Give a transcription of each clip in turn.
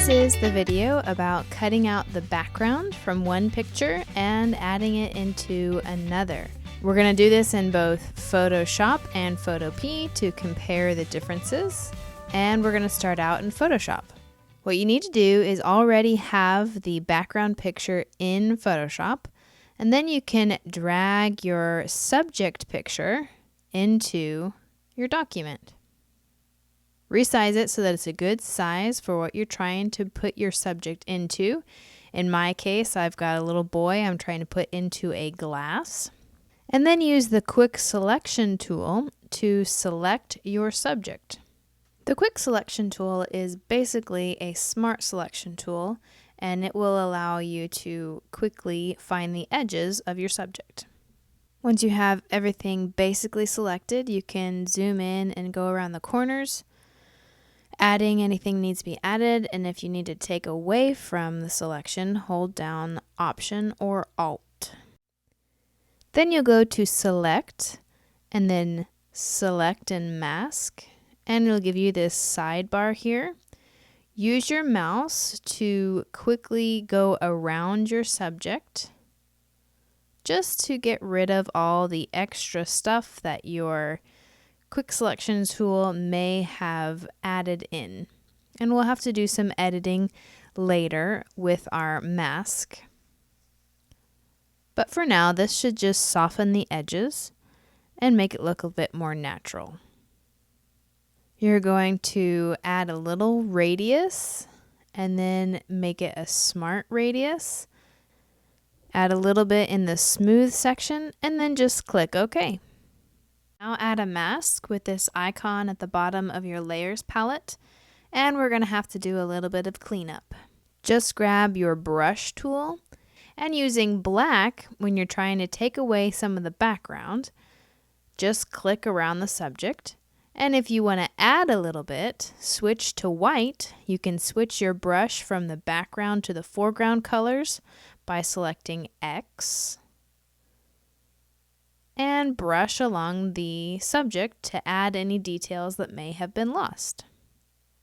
This is the video about cutting out the background from one picture and adding it into another. We're going to do this in both Photoshop and Photopea to compare the differences, and we're going to start out in Photoshop. What you need to do is already have the background picture in Photoshop, and then you can drag your subject picture into your document. Resize it so that it's a good size for what you're trying to put your subject into. In my case, I've got a little boy I'm trying to put into a glass. And then use the quick selection tool to select your subject. The quick selection tool is basically a smart selection tool, and it will allow you to quickly find the edges of your subject. Once you have everything basically selected, you can zoom in and go around the corners. Adding anything needs to be added, and if you need to take away from the selection, hold down Option or Alt. Then you'll go to Select, and then Select and Mask, and it'll give you this sidebar here. Use your mouse to quickly go around your subject, just to get rid of all the extra stuff that your quick selection tool may have added in. And we'll have to do some editing later with our mask. But for now, this should just soften the edges and make it look a bit more natural. You're going to add a little radius and then make it a smart radius. Add a little bit in the smooth section and then just click OK. Now add a mask with this icon at the bottom of your layers palette, and we're going to have to do a little bit of cleanup. Just grab your brush tool, and using black when you're trying to take away some of the background, just click around the subject. And if you want to add a little bit, switch to white. You can switch your brush from the background to the foreground colors by selecting X. And brush along the subject to add any details that may have been lost.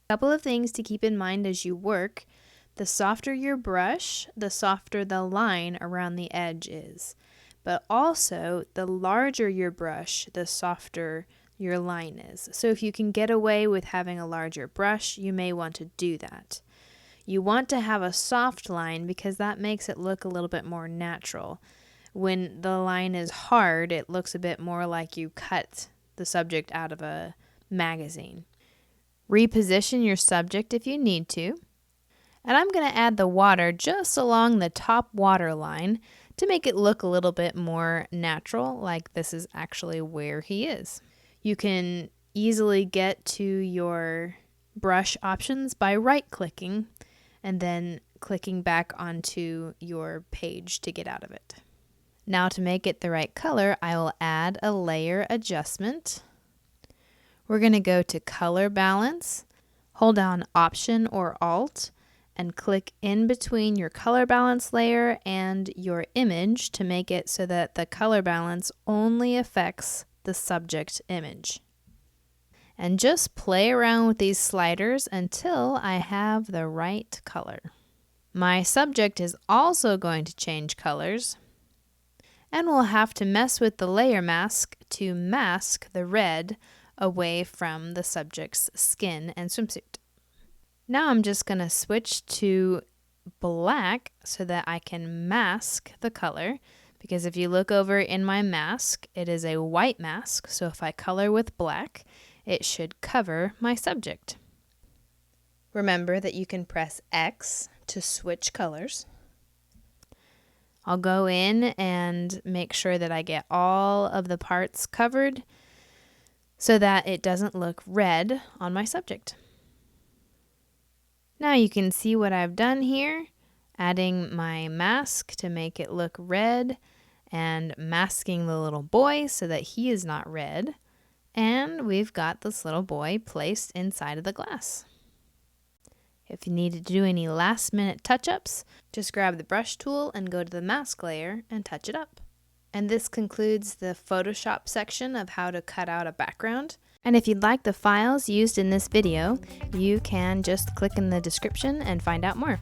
A couple of things to keep in mind as you work. The softer your brush, the softer the line around the edge is. But also, the larger your brush, the softer your line is. So if you can get away with having a larger brush, you may want to do that. You want to have a soft line because that makes it look a little bit more natural. When the line is hard, it looks a bit more like you cut the subject out of a magazine. Reposition your subject if you need to. And I'm going to add the water just along the top water line to make it look a little bit more natural, like this is actually where he is. You can easily get to your brush options by right-clicking and then clicking back onto your page to get out of it. Now to make it the right color, I will add a layer adjustment. We're going to go to Color Balance, hold down Option or Alt, and click in between your color balance layer and your image to make it so that the color balance only affects the subject image. And just play around with these sliders until I have the right color. My subject is also going to change colors, and we'll have to mess with the layer mask to mask the red away from the subject's skin and swimsuit. Now I'm just going to switch to black so that I can mask the color, because if you look over in my mask, it is a white mask, so if I color with black, it should cover my subject. Remember that you can press X to switch colors. I'll go in and make sure that I get all of the parts covered so that it doesn't look red on my subject. Now you can see what I've done here, adding my mask to make it look red and masking the little boy so that he is not red. And we've got this little boy placed inside of the glass. If you need to do any last minute touch-ups, just grab the brush tool and go to the mask layer and touch it up. And this concludes the Photoshop section of how to cut out a background. And if you'd like the files used in this video, you can just click in the description and find out more.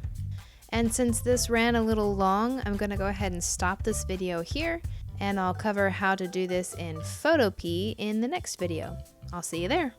And since this ran a little long, I'm going to go ahead and stop this video here, and I'll cover how to do this in Photopea in the next video. I'll see you there.